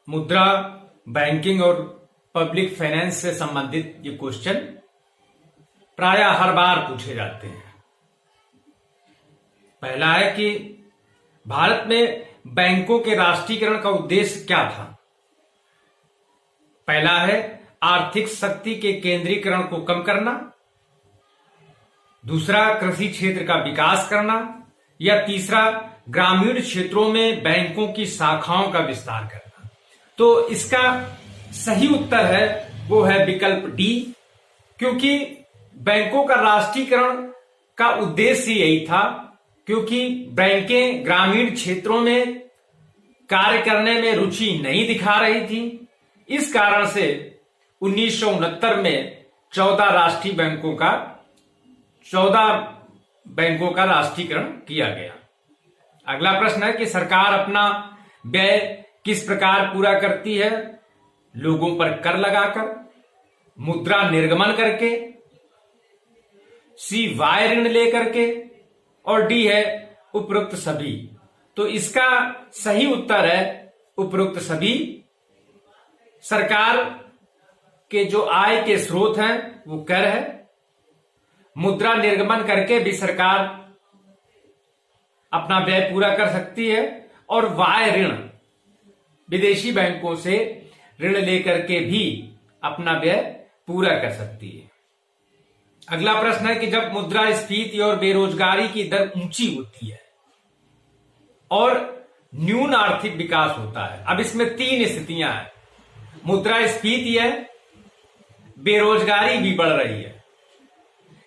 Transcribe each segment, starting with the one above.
मुद्रा, बैंकिंग और public finance से संबंधित ये क्वेश्चन प्रायः हर बार पूछे जाते हैं। पहला है कि भारत में बैंकों के राष्ट्रीयकरण का उद्देश्य क्या था। पहला है आर्थिक शक्ति के केंद्रीकरण को कम करना, दूसरा कृषि क्षेत्र का विकास करना, या तीसरा ग्रामीण क्षेत्रों में बैंकों की शाखाओं का विस्तार करना। तो इसका सही उत्तर है वो है विकल्प डी, क्योंकि बैंकों का राष्ट्रीयकरण का उद्देश्य यही था, क्योंकि बैंकें ग्रामीण क्षेत्रों में कार्य करने में रुचि नहीं दिखा रही थी। इस कारण से 1969 में 14 बैंकों का राष्ट्रीयकरण किया गया। अगला प्रश्न है कि सरकार अपना व्यय किस प्रकार पूरा करती है। लोगों पर कर लगाकर, मुद्रा निर्गमन करके, सी वाय ऋण लेकर के, और डी है उपरोक्त सभी। तो इसका सही उत्तर है उपरोक्त सभी। सरकार के जो आय के स्रोत हैं वो कर है। मुद्रा निर्गमन करके भी सरकार अपना व्यय पूरा कर सकती है, और वाय ऋण विदेशी बैंकों से ऋण लेकर के भी अपना व्यय पूरा कर सकती है। अगला प्रश्न है कि जब मुद्रास्फीति और बेरोजगारी की दर ऊंची होती है और न्यून आर्थिक विकास होता है। अब इसमें 3 स्थितियां हैं। मुद्रास्फीति है, बेरोजगारी भी बढ़ रही है,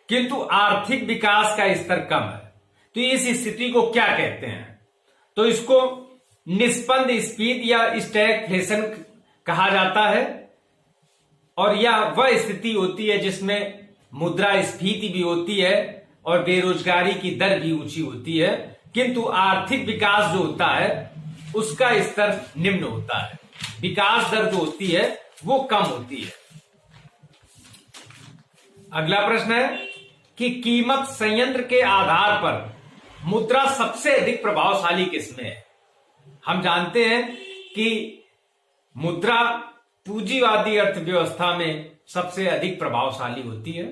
किंतु आर्थिक विकास का स्तर कम है। तो इस स्थिति को क्या कहते हैं? तो इसको निष्पन्द स्फीति या स्टैगफ्लेशन कहा जाता है, और यह वह स्थिति होती है जिसमें मुद्रास्फीति भी होती है और बेरोजगारी की दर भी ऊंची होती है, किंतु आर्थिक विकास जो होता है उसका स्तर निम्न होता है। विकास दर जो होती है वो कम होती है। अगला प्रश्न है कि कीमत संयंत्र के आधार पर मुद्रा सबसे अधिक प्रभावशाली किसमें है। हम जानते हैं कि मुद्रा पूंजीवादी अर्थव्यवस्था में सबसे अधिक प्रभावशाली होती है।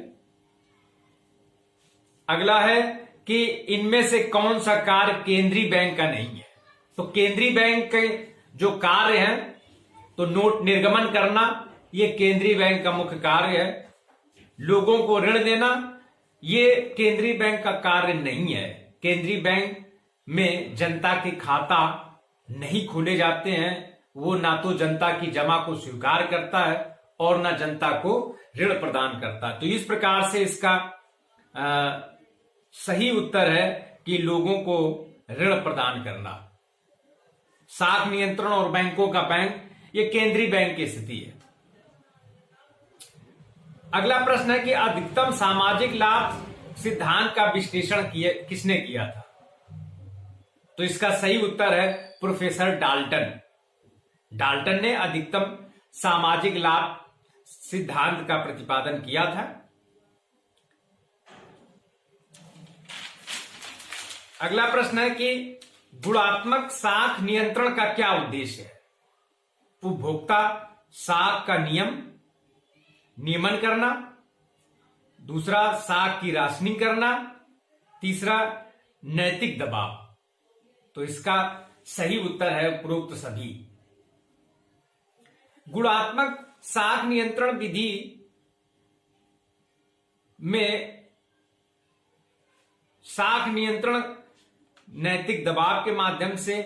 अगला है कि इनमें से कौन सा कार्य केंद्रीय बैंक का नहीं है। तो केंद्रीय बैंक के जो कार्य हैं, तो नोट निर्गमन करना, ये केंद्रीय बैंक का मुख्य कार्य है। लोगों को ऋण देना, ये केंद्रीय बैंक का कार्य नहीं है। केंद्रीय बैंक में जनता के खाता नहीं खोले जाते हैं। वो ना तो जनता की जमा को स्वीकार करता है और ना जनता को ऋण प्रदान करता है। तो इस प्रकार से इसका सही उत्तर है कि लोगों को ऋण प्रदान करना। साख नियंत्रण और बैंकों का बैंक, ये केंद्रीय बैंक की स्थिति है। अगला प्रश्न है कि अधिकतम सामाजिक लाभ सिद्धांत का विश्लेषण किसने किया था। तो इसका सही उत्तर है प्रोफेसर डाल्टन। डाल्टन ने अधिकतम सामाजिक लाभ सिद्धांत का प्रतिपादन किया था। अगला प्रश्न है कि गुणात्मक साख नियंत्रण का क्या उद्देश्य है। उपभोक्ता साख का नियमन करना, दूसरा साख की राशनिंग करना, तीसरा नैतिक दबाव। तो इसका सही उत्तर है उपरोक्त सभी। गुणात्मक साख नियंत्रण विधि में साख नियंत्रण नैतिक दबाव के माध्यम से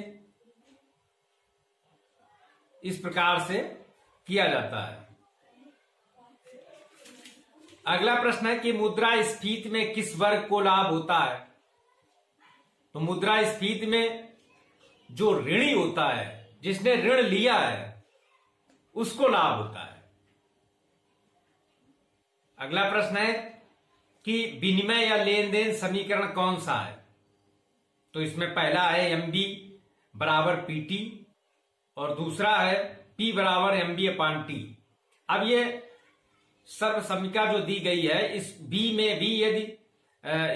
इस प्रकार से किया जाता है। अगला प्रश्न है कि मुद्रास्फीति में किस वर्ग को लाभ होता है। तो मुद्रास्फीति में जो ऋणी होता है, जिसने ऋण लिया है, उसको लाभ होता है। अगला प्रश्न है कि विनिमय या लेन देन समीकरण कौन सा है। तो इसमें पहला है MB बराबर PT और दूसरा है P बराबर MB/T। अब ये सर्व समीकरण जो दी गई है, इस B में भी यदि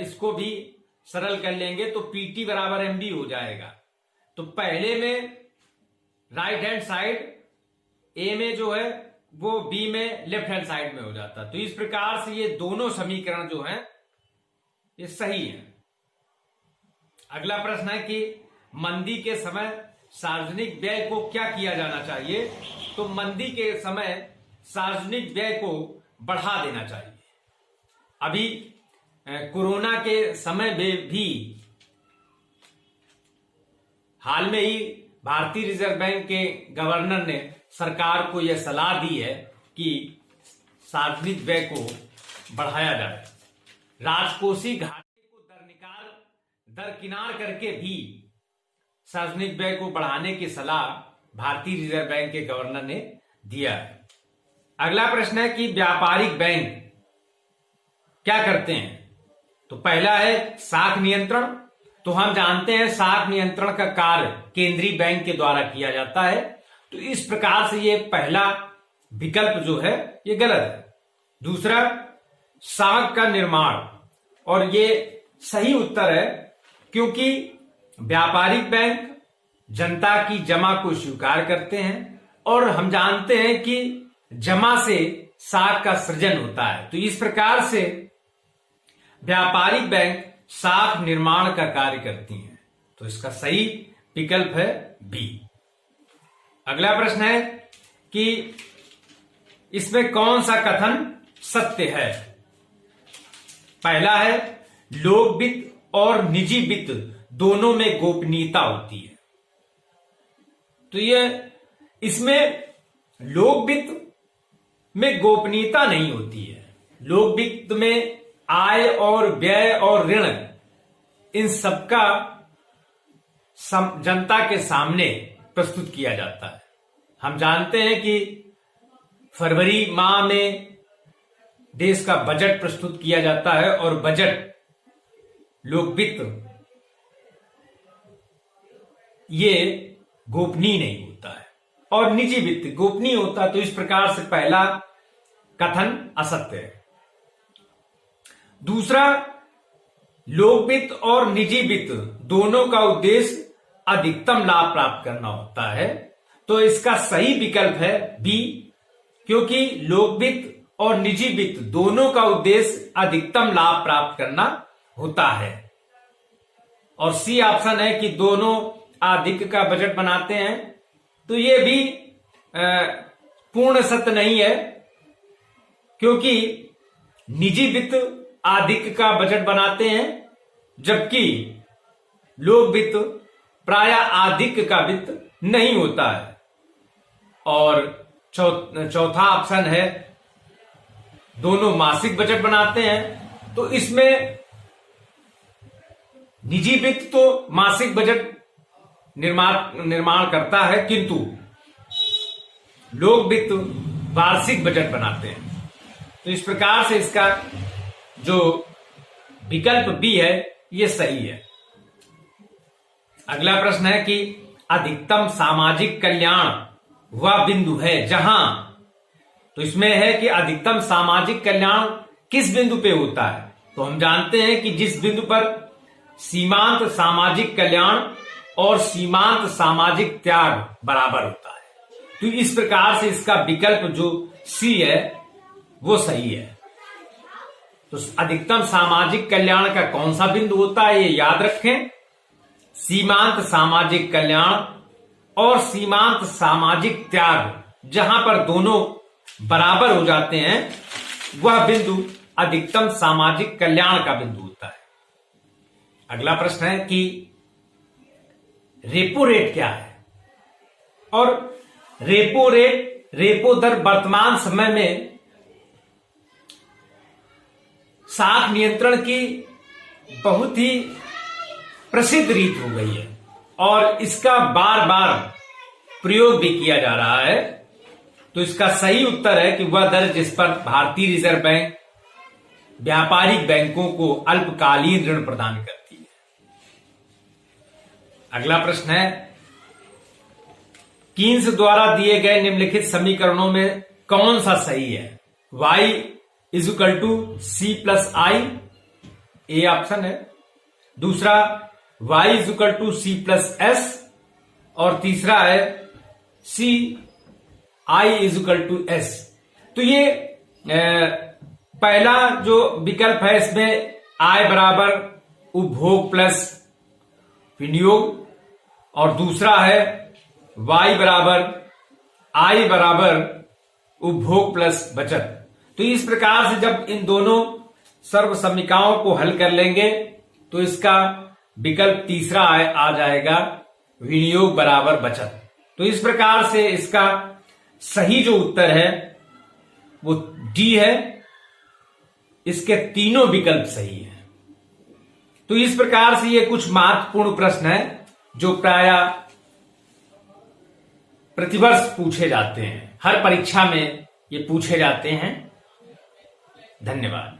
इसको भी सरल कर लेंगे तो PT बराबर MB हो जाएगा। तो पहले में राइट हैंड साइड ए में जो है वो बी में लेफ्ट हैंड साइड में हो जाता। तो इस प्रकार से ये दोनों समीकरण जो हैं ये सही है। अगला प्रश्न है कि मंदी के समय सार्वजनिक व्यय को क्या किया जाना चाहिए। तो मंदी के समय सार्वजनिक व्यय को बढ़ा देना चाहिए। अभी कोरोना के समय में भी हाल में ही भारतीय रिजर्व बैंक के गवर्नर ने सरकार को यह सलाह दी है कि सार्वजनिक व्यय को बढ़ाया जाए। राजकोषीय घाटे को दरकिनार करके भी सार्वजनिक व्यय को बढ़ाने की सलाह भारतीय रिजर्व बैंक के गवर्नर ने दिया है। अगला प्रश्न है कि व्यापारिक बैंक क्या करते हैं। तो पहला है साख नियंत्रण। तो हम जानते हैं साख नियंत्रण का कार्य केंद्रीय बैंक के द्वारा किया जाता है। तो इस प्रकार से ये पहला विकल्प जो है ये गलत है। दूसरा साख का निर्माण, और ये सही उत्तर है क्योंकि व्यापारिक बैंक जनता की जमा को स्वीकार करते हैं और हम जानते हैं कि जमा से साख का सृजन होता है। तो इस प्रकार से व्यापारिक बैंक साख निर्माण का कार्य करती हैं। तो इसका सही विकल्प है बी। अगला प्रश्न है कि इसमें कौन सा कथन सत्य है। पहला है लोक वित्त और निजी वित्त दोनों में गोपनीयता होती है। तो ये इसमें लोक वित्त में गोपनीयता नहीं होती है। लोक वित्त में आय और व्यय और ऋण इन सबका जनता के सामने प्रस्तुत किया जाता है। हम जानते हैं कि फरवरी माह में देश का बजट प्रस्तुत किया जाता है और बजट लोक वित्त ये गोपनीय नहीं होता है और निजी वित्त गोपनीय होता है। तो इस प्रकार से पहला कथन असत्य है। दूसरा लोक वित्त और निजी वित्त दोनों का उद्देश्य अधिकतम लाभ प्राप्त करना होता है। तो इसका सही विकल्प है बी, क्योंकि लोक वित्त और निजी वित्त दोनों का उद्देश्य अधिकतम लाभ प्राप्त करना होता है। और सी ऑप्शन है कि दोनों अधिक का बजट बनाते हैं। तो ये भी पूर्ण सत्य नहीं है, क्योंकि निजी वित्त अधिक का बजट बनाते हैं जबकि लोक वित्त प्रायः अधिक का वित्त नहीं होता है। और चौथा ऑप्शन है दोनों मासिक बजट बनाते हैं। तो इसमें निजी वित्त तो मासिक बजट निर्माण करता है, किंतु लोक वित्त वार्षिक बजट बनाते हैं। तो इस प्रकार से इसका जो विकल्प बी है ये सही है। अगला प्रश्न है कि अधिकतम सामाजिक कल्याण वह बिंदु है जहां, तो इसमें है कि अधिकतम सामाजिक कल्याण किस बिंदु पे होता है। तो हम जानते हैं कि जिस बिंदु पर सीमांत सामाजिक कल्याण और सीमांत सामाजिक त्याग बराबर होता है। तो इस प्रकार से इसका विकल्प जो सी है वो सही है। तो अधिकतम सामाजिक कल्याण का कौन सा बिंदु होता है ये याद रखें। सीमांत सामाजिक कल्याण और सीमांत सामाजिक त्याग, जहां पर दोनों बराबर हो जाते हैं वह बिंदु अधिकतम सामाजिक कल्याण का बिंदु होता है। अगला प्रश्न है कि रेपो रेट क्या है। और रेपो रेट, रेपो दर वर्तमान समय में साख नियंत्रण की बहुत ही प्रसिद्ध रीत हो गई है और इसका बार बार प्रयोग भी किया जा रहा है। तो इसका सही उत्तर है कि वह दर जिस पर भारतीय रिजर्व बैंक व्यापारिक बैंकों को अल्पकालीन ऋण प्रदान करती है। अगला प्रश्न है कीन्स द्वारा दिए गए निम्नलिखित समीकरणों में कौन सा सही है। y = c+i, ए ऑप्शन है। दूसरा y = c+s और तीसरा है c I is equal to S। तो ये पहला जो विकल्प है इसमें I बराबर उपभोग प्लस विनियोग, और दूसरा है Y बराबर I बराबर उपभोग प्लस बचत। तो इस प्रकार से जब इन दोनों सर्व समीकरणों को हल कर लेंगे तो इसका विकल्प तीसरा आ जाएगा विनियोग बराबर बचत। तो इस प्रकार से इसका सही जो उत्तर है वो डी है, इसके तीनों विकल्प सही हैं। तो इस प्रकार से ये कुछ महत्वपूर्ण प्रश्न है जो प्राय प्रतिवर्ष पूछे जाते हैं, हर परीक्षा में ये पूछे जाते हैं। धन्यवाद।